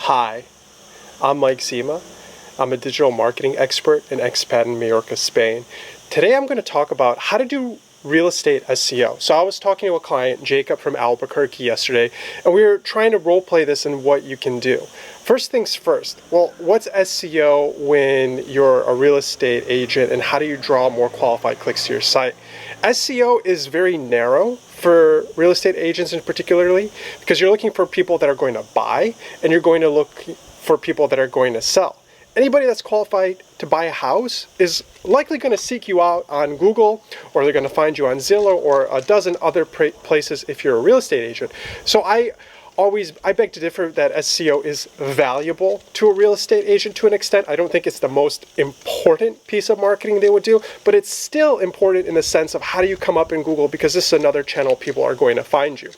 Hi, I'm Mike Zima. I'm a digital marketing expert and expat in Mallorca, Spain. Today I'm going to talk about how to do real estate SEO. So I was talking to a client, Jacob from Albuquerque yesterday, and we were trying to role play this and what you can do. First things first, well, what's SEO when you're a real estate agent, and how do you draw more qualified clicks to your site? SEO is very narrow for real estate agents in particularly, because you're looking for people that are going to buy and you're going to look for people that are going to sell. Anybody that's qualified to buy a house is likely going to seek you out on Google, or they're going to find you on Zillow or a dozen other places if you're a real estate agent. So I beg to differ that SEO is valuable to a real estate agent to an extent. I don't think it's the most important piece of marketing they would do, but it's still important in the sense of how do you come up in Google, because this is another channel people are going to find you.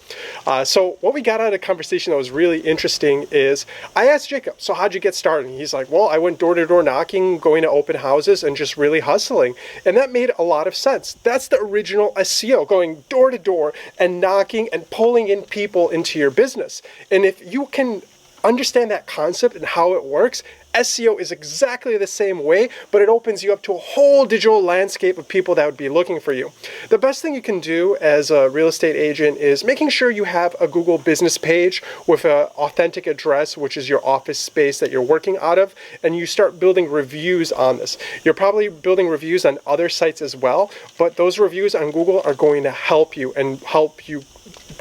So what we got out of the conversation that was really interesting is I asked Jacob, so how'd you get started? And he's like, well, I went door to door knocking, going to open houses and just really hustling. And that made a lot of sense. That's the original SEO, going door to door and knocking and pulling in people into your business. And if you can understand that concept and how it works, SEO is exactly the same way, but it opens you up to a whole digital landscape of people that would be looking for you. The best thing you can do as a real estate agent is making sure you have a Google business page with an authentic address, which is your office space that you're working out of, and you start building reviews on this. You're probably building reviews on other sites as well, but those reviews on Google are going to help you and help you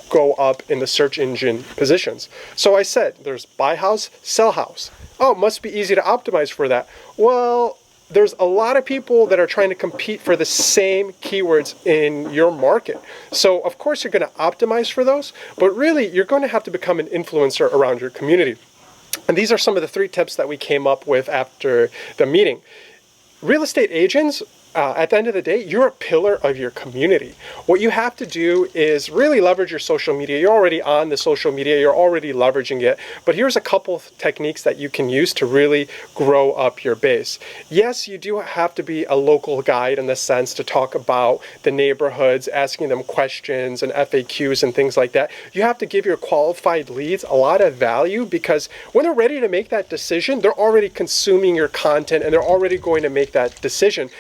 go up in the search engine positions. So I said, there's buy house, sell house. Oh, it must be easy to optimize for that. Well, there's a lot of people that are trying to compete for the same keywords in your market. So of course you're going to optimize for those, but really you're going to have to become an influencer around your community. And these are some of the 3 tips that we came up with after the meeting. Real estate agents, at the end of the day, you're a pillar of your community. What you have to do is really leverage your social media. You're already on the social media, you're already leveraging it, but here's a couple of techniques that you can use to really grow up your base. Yes, you do have to be a local guide in the sense to talk about the neighborhoods, asking them questions and FAQs and things like that. You have to give your qualified leads a lot of value, because when they're ready to make that decision, they're already consuming your content and they're already going to make that decision.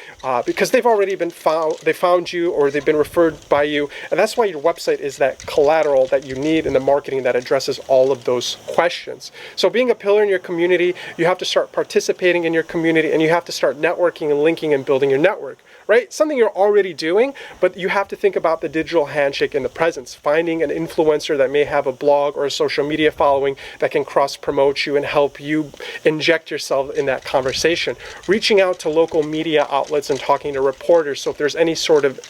Because they've already been found you, or they've been referred by you. And that's why your website is that collateral that you need in the marketing that addresses all of those questions. So being a pillar in your community, you have to start participating in your community, and you have to start networking and linking and building your network, right? Something you're already doing, but you have to think about the digital handshake and the presence, finding an influencer that may have a blog or a social media following that can cross promote you and help you inject yourself in that conversation, reaching out to local media outlets and talking to reporters. So if there's any sort of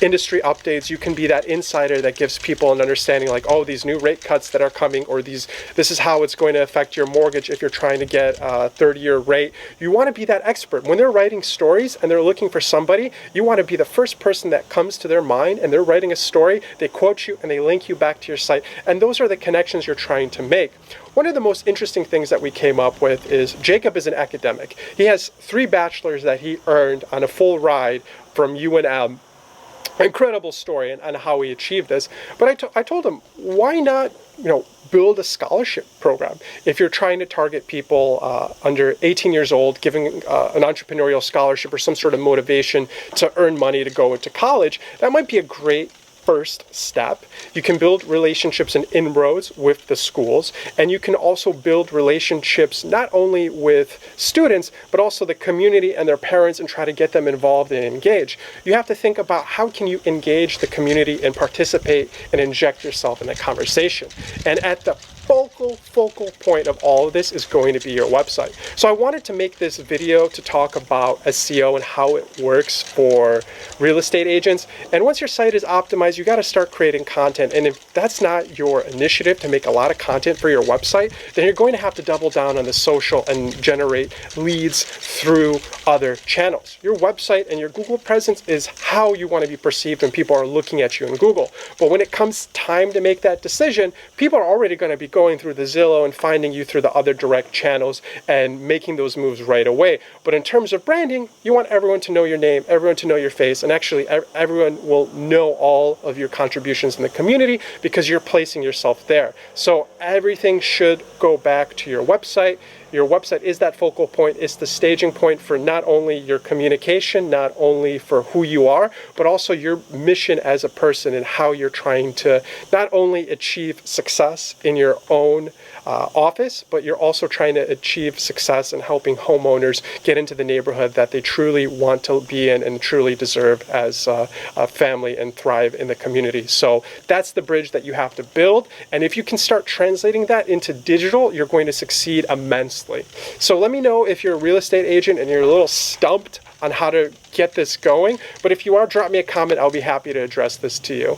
industry updates, you can be that insider that gives people an understanding, like, oh, these new rate cuts that are coming, or this is how it's going to affect your mortgage if you're trying to get a 30-year rate. You want to be that expert. When they're writing stories and they're looking for somebody, you want to be the first person that comes to their mind, and they're writing a story, they quote you and they link you back to your site. And those are the connections you're trying to make. One of the most interesting things that we came up with is Jacob is an academic. He has 3 bachelors that he earned on a full ride from UNM. Incredible story and how he achieved this. But I told him, why not, build a scholarship program? If you're trying to target people under 18 years old, giving an entrepreneurial scholarship or some sort of motivation to earn money to go into college, that might be a great first step. You can build relationships and inroads with the schools, and you can also build relationships not only with students, but also the community and their parents, and try to get them involved and engaged. You have to think about how can you engage the community and participate and inject yourself in the conversation. And at the focal point of all of this is going to be your website. So I wanted to make this video to talk about SEO and how it works for real estate agents. And once your site is optimized, you got to start creating content. And if that's not your initiative to make a lot of content for your website, then you're going to have to double down on the social and generate leads through other channels. Your website and your Google presence is how you want to be perceived when people are looking at you in Google. But when it comes time to make that decision, people are already going to be going through the Zillow and finding you through the other direct channels and making those moves right away. But in terms of branding, you want everyone to know your name, everyone to know your face, and actually everyone will know all of your contributions in the community because you're placing yourself there. So everything should go back to your website. Your website is that focal point. It's the staging point for not only your communication, not only for who you are, but also your mission as a person and how you're trying to not only achieve success in your own office, but you're also trying to achieve success in helping homeowners get into the neighborhood that they truly want to be in and truly deserve as a family and thrive in the community. So that's the bridge that you have to build. And if you can start translating that into digital, you're going to succeed immensely. So let me know if you're a real estate agent and you're a little stumped on how to get this going. But if you are, drop me a comment. I'll be happy to address this to you.